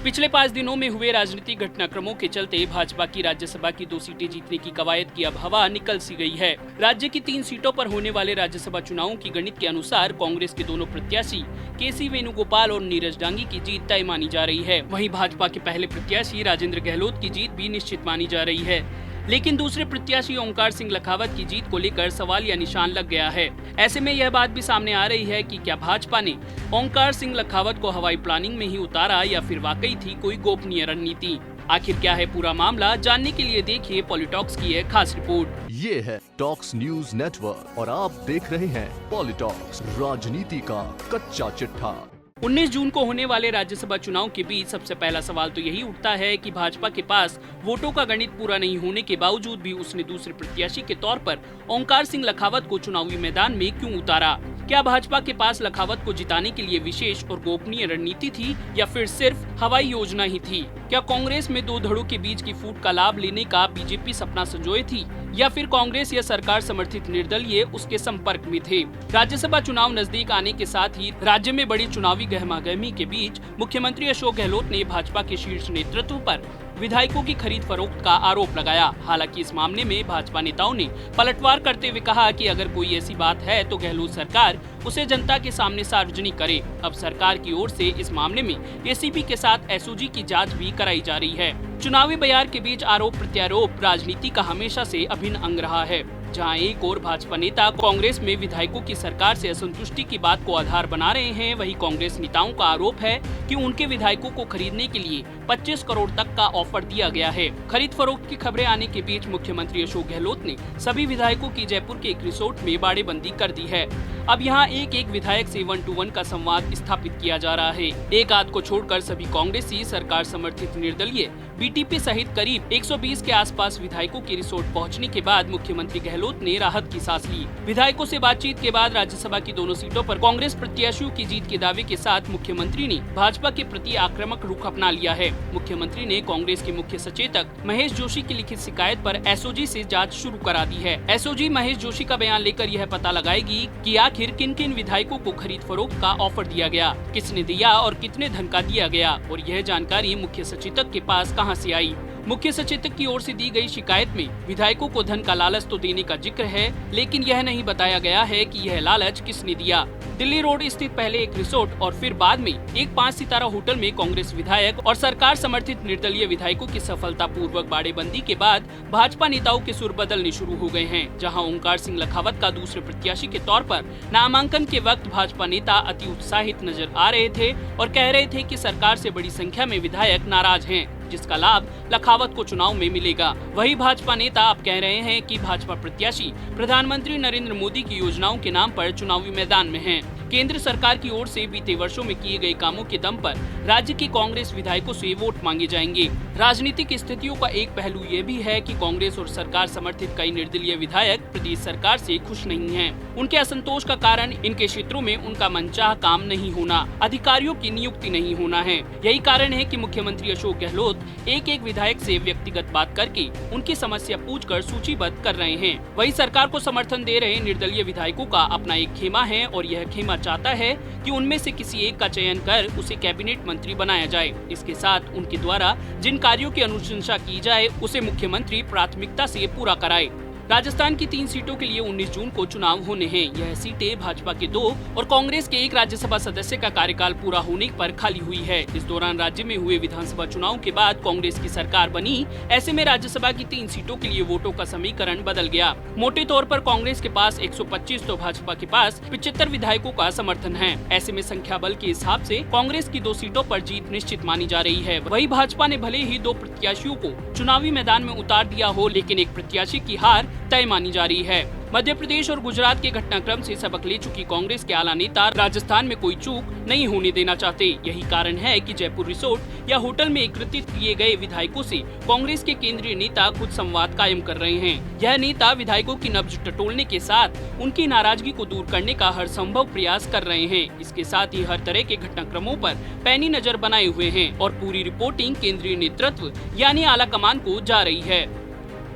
पिछले 5 दिनों में हुए राजनीतिक घटनाक्रमों के चलते भाजपा की राज्यसभा की 2 सीटें जीतने की कवायद की अब हवा निकल सी गई है। राज्य की 3 सीटों पर होने वाले राज्यसभा चुनावों की गणित के अनुसार कांग्रेस के दोनों प्रत्याशी केसी वेणुगोपाल और नीरज डांगी की जीत तय मानी जा रही है। वहीं भाजपा के पहले प्रत्याशी राजेंद्र गहलोत की जीत भी निश्चित मानी जा रही है। लेकिन दूसरे प्रत्याशी ओंकार सिंह लखावत की जीत को लेकर सवाल या निशान लग गया है। ऐसे में यह बात भी सामने आ रही है कि क्या भाजपा ने ओंकार सिंह लखावत को हवाई प्लानिंग में ही उतारा या फिर वाकई थी कोई गोपनीय रणनीति। आखिर क्या है पूरा मामला, जानने के लिए देखिए पॉलिटॉक्स की एक खास रिपोर्ट। ये है टॉक्स न्यूज नेटवर्क और आप देख रहे हैं पॉलिटॉक्स, राजनीति का कच्चा चिट्ठा। 19 जून को होने वाले राज्यसभा चुनाव के बीच सबसे पहला सवाल तो यही उठता है कि भाजपा के पास वोटों का गणित पूरा नहीं होने के बावजूद भी उसने दूसरे प्रत्याशी के तौर पर ओंकार सिंह लखावत को चुनावी मैदान में क्यों उतारा। क्या भाजपा के पास लखावत को जिताने के लिए विशेष और गोपनीय रणनीति थी या फिर सिर्फ हवाई योजना ही थी। क्या कांग्रेस में दो धड़ों के बीच की फूट का लाभ लेने का बीजेपी सपना संजोए थी या फिर कांग्रेस या सरकार समर्थित निर्दलीय उसके संपर्क में थे। राज्यसभा चुनाव नजदीक आने के साथ ही राज्य में बड़ी चुनावी गहमागहमी के बीच मुख्यमंत्री अशोक गहलोत ने भाजपा के शीर्ष नेतृत्व पर विधायकों की खरीद फरोख्त का आरोप लगाया। हालांकि इस मामले में भाजपा नेताओं ने पलटवार करते हुए कहा कि अगर कोई ऐसी बात है तो गहलोत सरकार उसे जनता के सामने सार्वजनिक करे। अब सरकार की ओर से इस मामले में एसीबी के साथ एसओजी की जांच भी कराई जा रही है। चुनावी बयार के बीच आरोप प्रत्यारोप राजनीति का हमेशा से अभिन्न अंग रहा है। जहां एक और भाजपा नेता कांग्रेस में विधायकों की सरकार से असंतुष्टि की बात को आधार बना रहे हैं, वहीं कांग्रेस नेताओं का आरोप है कि उनके विधायकों को खरीदने के लिए 25 करोड़ तक का ऑफर दिया गया है। खरीद फरोख्त की खबरें आने के बीच मुख्यमंत्री अशोक गहलोत ने सभी विधायकों की जयपुर के एक रिसोर्ट में बाड़ेबंदी कर दी है। अब यहाँ एक विधायक से 1-to-1 का संवाद स्थापित किया जा रहा है। एक आध को छोड़कर सभी कांग्रेसी सरकार समर्थित निर्दलीय बीटीपी सहित करीब 120 के आसपास विधायकों के रिसोर्ट पहुंचने के बाद मुख्यमंत्री गहलोत ने राहत की सांस ली। विधायकों से बातचीत के बाद राज्यसभा की दोनों सीटों पर कांग्रेस प्रत्याशियों की जीत के दावे के साथ मुख्यमंत्री ने भाजपा के प्रति आक्रामक रुख अपना लिया है। मुख्यमंत्री ने कांग्रेस के मुख्य सचेतक महेश जोशी की लिखित शिकायत पर एसओजी से जांच शुरू करा दी है। एसओजी महेश जोशी का बयान लेकर यह पता लगाएगी कि आखिर किन किन विधायकों को खरीद फरोख्त का ऑफर दिया गया, किसने दिया और कितने धन का दिया गया और यह जानकारी मुख्य सचेतक के पास कहां से आई। मुख्य सचेतक की ओर से दी गई शिकायत में विधायकों को धन का लालच तो देने का जिक्र है, लेकिन यह नहीं बताया गया है कि यह लालच किसने दिया। दिल्ली रोड स्थित पहले एक रिसोर्ट और फिर बाद में एक 5 सितारा होटल में कांग्रेस विधायक और सरकार समर्थित निर्दलीय विधायकों की सफलतापूर्वक बाड़ेबंदी के बाद भाजपा नेताओं के सुर बदलने शुरू हो गए हैं। जहां ओंकार सिंह लखावत का दूसरे प्रत्याशी के तौर पर नामांकन के वक्त भाजपा नेता अति उत्साहित नजर आ रहे थे और कह रहे थे कि सरकार से बड़ी संख्या में विधायक नाराज हैं, जिसका लाभ लखावत को चुनाव में मिलेगा। वही भाजपा नेता अब कह रहे हैं कि भाजपा प्रत्याशी प्रधानमंत्री नरेंद्र मोदी की योजनाओं के नाम पर चुनावी मैदान में हैं। केंद्र सरकार की ओर से बीते वर्षों में किए गए कामों के दम पर राज्य की कांग्रेस विधायकों से वोट मांगे जाएंगे। राजनीतिक स्थितियों का एक पहलू ये भी है कि कांग्रेस और सरकार समर्थित कई निर्दलीय विधायक प्रदेश सरकार से खुश नहीं हैं। उनके असंतोष का कारण इनके क्षेत्रों में उनका मनचाहा काम नहीं होना, अधिकारियों की नियुक्ति नहीं होना है। यही कारण है कि मुख्यमंत्री अशोक गहलोत एक विधायक से व्यक्तिगत बात करके उनकी समस्या पूछकर सूचीबद्ध कर रहे हैं। वही सरकार को समर्थन दे रहे निर्दलीय विधायकों का अपना एक खेमा है और यह खेमा चाहता है कि उनमें से किसी एक का चयन कर उसे कैबिनेट मंत्री बनाया जाए। इसके साथ उनके द्वारा जिन कार्यों की अनुशंसा की जाए उसे मुख्यमंत्री प्राथमिकता से पूरा कराए। राजस्थान की 3 सीटों के लिए 19 जून को चुनाव होने हैं। यह सीटें भाजपा के 2 और कांग्रेस के 1 राज्यसभा सदस्य का कार्यकाल पूरा होने पर खाली हुई है। इस दौरान राज्य में हुए विधानसभा चुनाव के बाद कांग्रेस की सरकार बनी। ऐसे में राज्यसभा की 3 सीटों के लिए वोटों का समीकरण बदल गया। मोटे तौर पर कांग्रेस के पास 125 तो भाजपा के पास 75 विधायकों का समर्थन है। ऐसे में संख्या बल के हिसाब से कांग्रेस की 2 सीटों पर जीत निश्चित मानी जा रही है। वही भाजपा ने भले ही 2 प्रत्याशियों को चुनावी मैदान में उतार दिया हो, लेकिन एक प्रत्याशी की हार तय मानी जा रही है। मध्य प्रदेश और गुजरात के घटनाक्रम से सबक ले चुकी कांग्रेस के आला नेता राजस्थान में कोई चूक नहीं होने देना चाहते। यही कारण है कि जयपुर रिसोर्ट या होटल में एकत्रित किए गए विधायकों से कांग्रेस के केंद्रीय नेता खुद संवाद कायम कर रहे हैं। यह नेता विधायकों की नब्ज टटोलने के साथ उनकी नाराजगी को दूर करने का हर संभव प्रयास कर रहे हैं। इसके साथ ही हर तरह के घटनाक्रमों पर पैनी नजर बनाए हुए हैं और पूरी रिपोर्टिंग केंद्रीय नेतृत्व यानी आला कमान को जा रही है।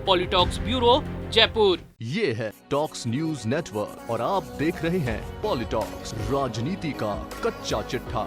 पॉलिटॉक्स ब्यूरो, जयपुर। ये है टॉक्स न्यूज नेटवर्क और आप देख रहे हैं पॉलिटॉक्स, राजनीति का कच्चा चिट्ठा।